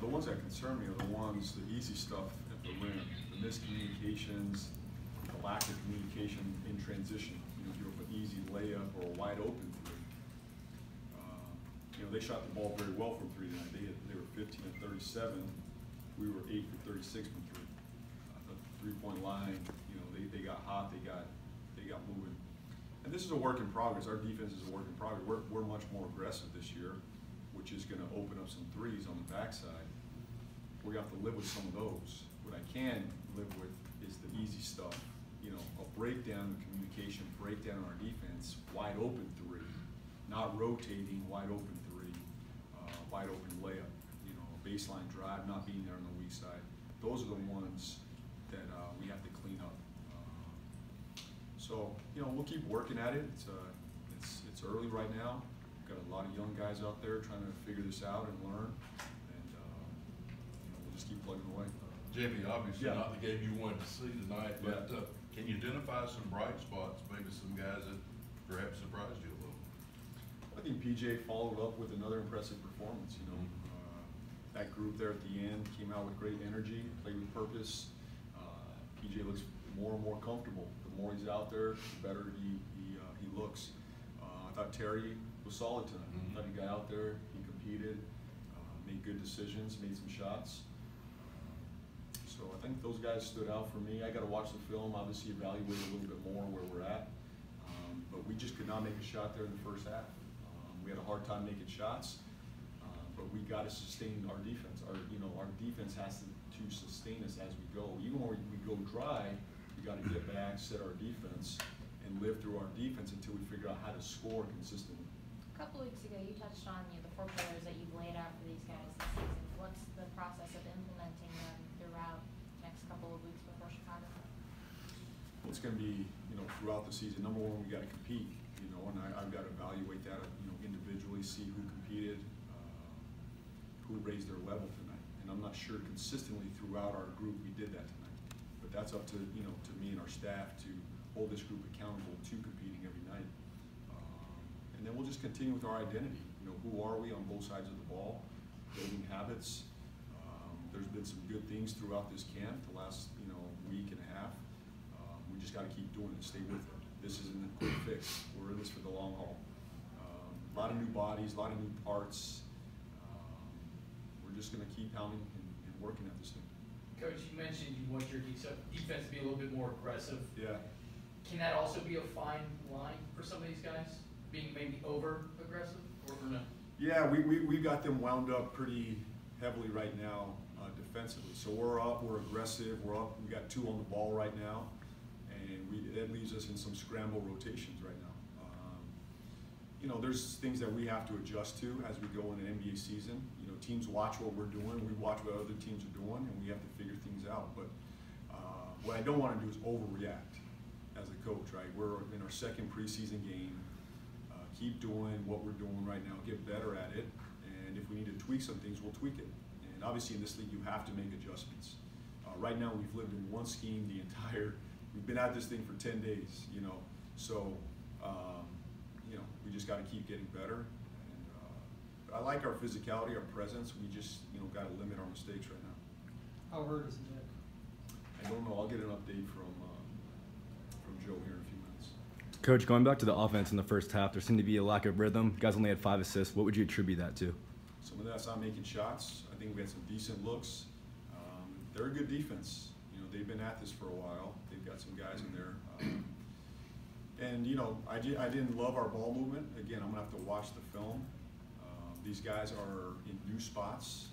the ones that concern me are the ones, the easy stuff at the rim, the miscommunications, the lack of communication in transition. You know, if you're an easy layup or a wide open three. You know, they shot the ball very well from three tonight. They were 15 of 37. We were 8 for 36 from three. The three-point line, you know, they got hot. They got moving. And this is a work in progress. Our defense is a work in progress. We're much more aggressive this year, which is going to open up some threes on the backside. We have to live with some of those. What I can live with is the easy stuff. You know, a breakdown in communication, breakdown in our defense, wide open three, not rotating, wide open three, wide open layup. You know, a baseline drive, not being there on the weak side. Those are the ones that we have to clean up. So, you know, we'll keep working at it. It's early right now. We've got a lot of young guys out there trying to figure this out and learn, and you know, we'll just keep plugging away. Jamie, obviously not the game you wanted to see tonight, but can you identify some bright spots, maybe some guys that perhaps surprised you a little? I think PJ followed up with another impressive performance. You know, that group there at the end came out with great energy, played with purpose. PJ looks more and more comfortable. The more he's out there, the better he looks. I thought Terry was solid tonight. I thought he got out there, he competed, made good decisions, made some shots. So I think those guys stood out for me. I got to watch the film, obviously evaluate a little bit more where we're at. But we just could not make a shot there in the first half. We had a hard time making shots, but we got to sustain our defense. Our defense has to sustain us as we go. Even when we go dry, we got to get back, set our defense, and live through our defense until we figure out how to score consistently. A couple weeks ago, you touched on the 4 pillars that you've laid out for these guys this season. What's the process of implementing them throughout the next couple of weeks before Chicago? Well, it's going to be, you know, throughout the season. Number one, we got to compete, you know, and I've got to evaluate that, you know, individually, see who competed, who raised their level tonight. And I'm not sure consistently throughout our group we did that tonight. But that's up to, you know, to me and our staff to hold this group accountable to competing every night. And then we'll just continue with our identity. You know, who are we on both sides of the ball? Building habits. There's been some good things throughout this camp, the last, you know, week and a half. We just got to keep doing it, stay with it. This isn't a quick fix. We're in this for the long haul. A lot of new bodies, a lot of new parts. We're just going to keep pounding and working at this thing. Coach, you mentioned you want your defense to be a little bit more aggressive. Yeah. Can that also be a fine line for some of these guys, being maybe over aggressive or no? Yeah, we got them wound up pretty heavily right now defensively. So we're up, we're aggressive, we're up. We got 2 on the ball right now, and that leaves us in some scramble rotations right now. You know, there's things that we have to adjust to as we go into NBA season. You know, teams watch what we're doing, we watch what other teams are doing, and we have to figure things out. But what I don't want to do is overreact as a coach, right? We're in our 2nd preseason game. Keep doing what we're doing right now, get better at it, and if we need to tweak some things, we'll tweak it. And obviously in this league, you have to make adjustments. Right now, we've lived in one scheme we've been at this thing for 10 days, you know, so, you know, we just got to keep getting better. And, but I like our physicality, our presence. We just, you know, got to limit our mistakes right now. How hurt is Nick? I don't know. I'll get an update from Joe here in a few minutes. Coach, going back to the offense in the first half, there seemed to be a lack of rhythm. You guys only had 5 assists. What would you attribute that to? Some of that's not making shots. I think we had some decent looks. They're a good defense. You know, they've been at this for a while. They've got some guys in there. And, you know, I didn't love our ball movement. Again, I'm going to have to watch the film. These guys are in new spots.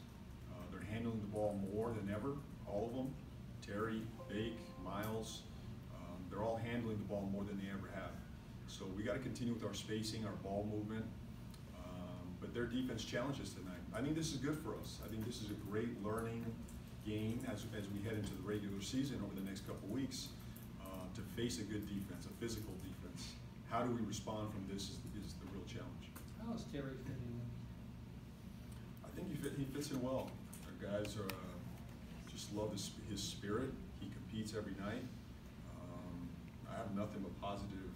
They're handling the ball more than ever, all of them. Terry, Bake, Miles. They're all handling the ball more than they ever have. So we got to continue with our spacing, our ball movement. But their defense challenged us tonight. I think this is good for us. I think this is a great learning game as we head into the regular season over the next couple weeks to face a good defense, a physical defense. How do we respond from this is the real challenge. How is Terry fitting in? I think he fits in well. Our guys just love his spirit. He competes every night. I have nothing but positive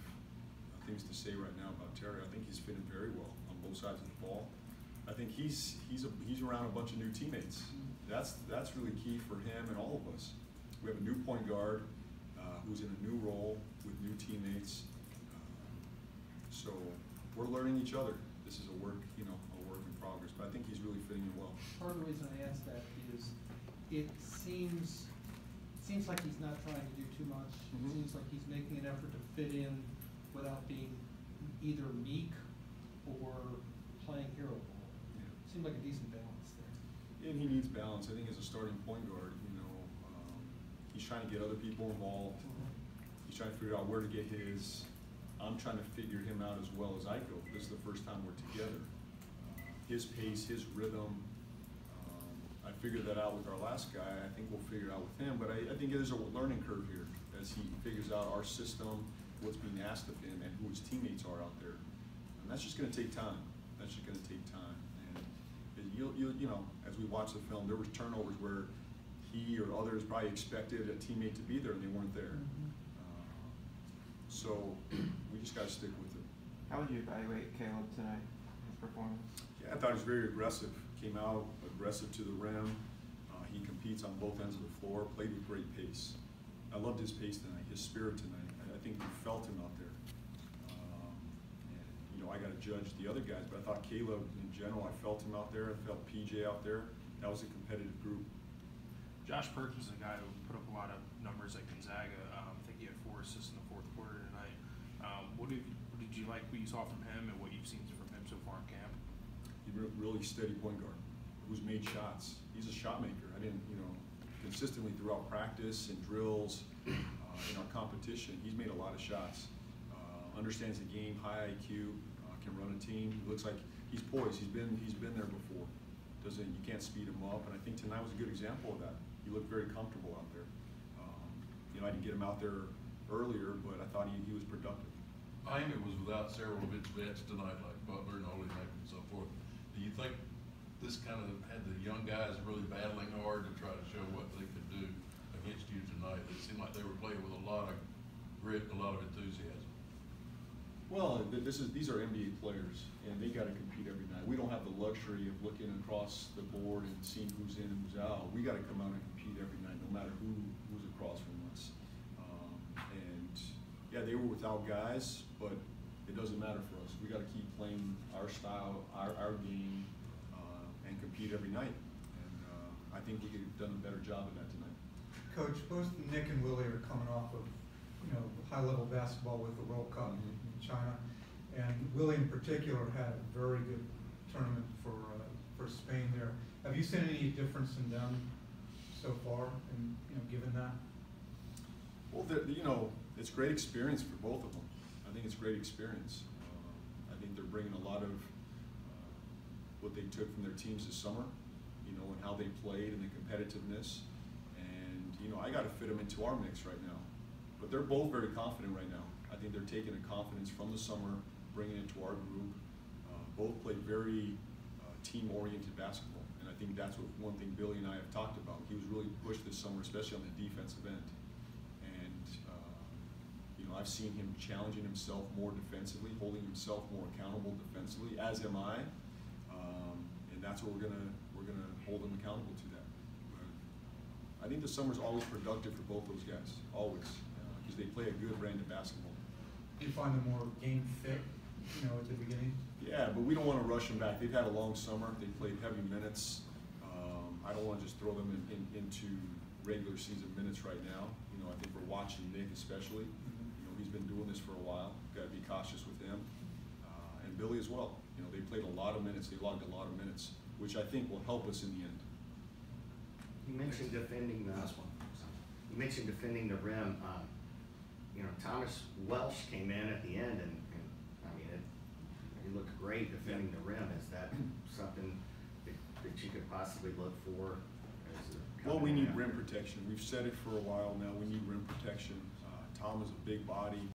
things to say right now about Terry. I think he's fitting very well on both sides of the ball. I think he's around a bunch of new teammates. that's really key for him and all of us. We have a new point guard who's in a new role with new teammates. So we're learning each other. This is a work in progress, but I think he's really fitting in well. Part of the reason I asked that is it seems like he's not trying to do too much. Mhm. It seems like he's making an effort to fit in without being either meek or playing hero ball. Yeah. Seems like a decent balance there. And he needs balance. I think as a starting point guard, he's trying to get other people involved. He's trying to figure out where to get his. I'm trying to figure him out as well as I go. This is the first time we're together. His pace, his rhythm. I figured that out with our last guy. I think we'll figure it out with him. But I think there's a learning curve here as he figures out our system, what's being asked of him, and who his teammates are out there. And that's just going to take time. That's just going to take time. And as we watch the film, there was turnovers where he or others probably expected a teammate to be there and they weren't there. So we just got to stick with it. How would you evaluate Caleb tonight, his performance? Yeah, I thought he was very aggressive. Came out aggressive to the rim. He competes on both ends of the floor. Played with great pace. I loved his pace tonight, his spirit tonight. I think we felt him out there. I got to judge the other guys, but I thought Caleb in general. I felt him out there. I felt PJ out there. That was a competitive group. Josh Perkins is a guy who put up a lot of numbers at Gonzaga. I think he had 4 assists in the fourth quarter tonight. What did you like what you saw from him and what you've seen from him so far in camp? He's a really steady point guard who's made shots. He's a shot maker. Consistently throughout practice and drills, in our competition, he's made a lot of shots. Understands the game, high IQ, can run a team. He looks like he's poised. He's been there before. You can't speed him up, and I think tonight was a good example of that. He looked very comfortable out there. I didn't get him out there earlier, but I thought he was productive. Miami was without several of its vets tonight, like Butler and Olenek and so forth. Do you think this kind of had the young guys really battling hard to try to show what they could do against you tonight? It seemed like they were playing with a lot of grit and a lot of enthusiasm. Well, these are NBA players, and they got to compete every night. We don't have the luxury of looking across the board and seeing who's in and who's out. We got to come out and compete every night, no matter who's across from us. They were without guys, but it doesn't matter for us. We got to keep playing our style, our game, and compete every night. And I think we could have done a better job of that tonight. Coach, both Nick and Willie are coming off of high-level basketball with the World Cup in China, and Willie in particular had a very good tournament for Spain there. Have you seen any difference in them so far, and given that? Well, it's great experience for both of them. I think it's great experience. I think they're bringing a lot of what they took from their teams this summer, and how they played and the competitiveness. And I got to fit them into our mix right now. But they're both very confident right now. I think they're taking the confidence from the summer, bringing it to our group. Both play very team-oriented basketball, and I think that's one thing Billy and I have talked about. He was really pushed this summer, especially on the defensive end. And I've seen him challenging himself more defensively, holding himself more accountable defensively, as am I. And that's what we're gonna hold him accountable to that. But I think the summer's always productive for both those guys, always, because they play a good brand of basketball. Do you find them more game fit, at the beginning? Yeah, but we don't want to rush them back. They've had a long summer. They played heavy minutes. I don't want to just throw them into regular season minutes right now. I think we're watching Nick especially. He's been doing this for a while. Got to be cautious with him. And Billy as well. They played a lot of minutes. They logged a lot of minutes, which I think will help us in the end. You mentioned defending the last one. You mentioned defending the rim. Thomas Welsh came in at the end, and he looked great defending the rim. Is that something that you could possibly look for? Well, we need rim protection. We've said it for a while now. We need rim protection. Tom is a big body.